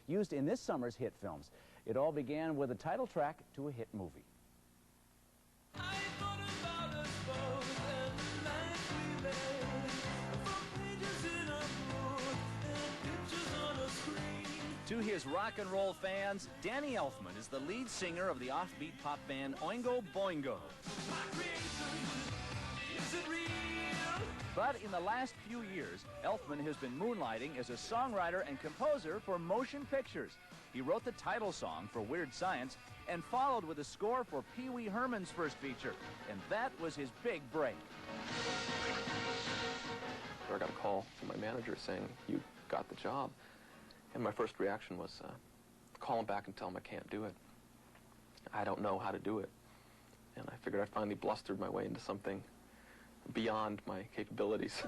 used in this summer's hit films. It all began with a title track to a hit movie. To his rock and roll fans, Danny Elfman is the lead singer of the offbeat pop band Oingo Boingo. But in the last few years, Elfman has been moonlighting as a songwriter and composer for motion pictures. He wrote the title song for Weird Science and followed with a score for Pee Wee Herman's first feature, and that was his big break. I got a call from my manager saying, "You got the job." And my first reaction was, call him back and tell him I can't do it. I don't know how to do it. And I figured I finally blustered my way into something beyond my capabilities.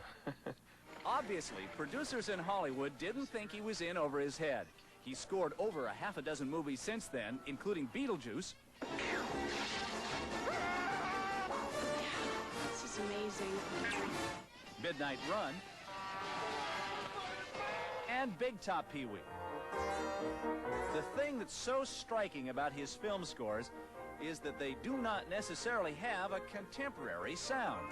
Obviously, producers in Hollywood didn't think he was in over his head. He scored over a half a dozen movies since then, including Beetlejuice. This is amazing. Midnight Run, and Big Top Pee-wee. The thing that's so striking about his film scores is that they do not necessarily have a contemporary sound.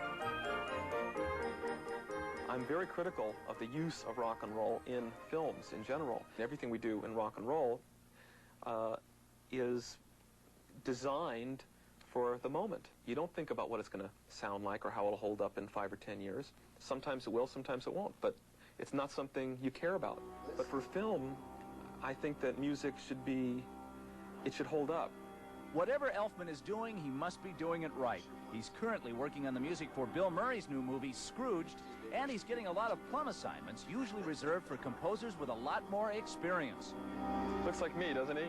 I'm very critical of the use of rock and roll in films in general. Everything we do in rock and roll is designed for the moment. You don't think about what it's going to sound like or how it'll hold up in 5 or 10 years. Sometimes it will, sometimes it won't, but it's not something you care about. But for film, I think that music should hold up. Whatever Elfman is doing, he must be doing it right. He's currently working on the music for Bill Murray's new movie, Scrooged, and he's getting a lot of plum assignments, usually reserved for composers with a lot more experience. Looks like me, doesn't he?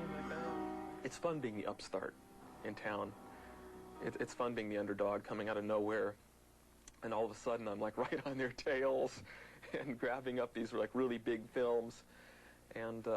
It's fun being the upstart in town. It's fun being the underdog coming out of nowhere, and all of a sudden I'm like right on their tails and grabbing up these like really big films, and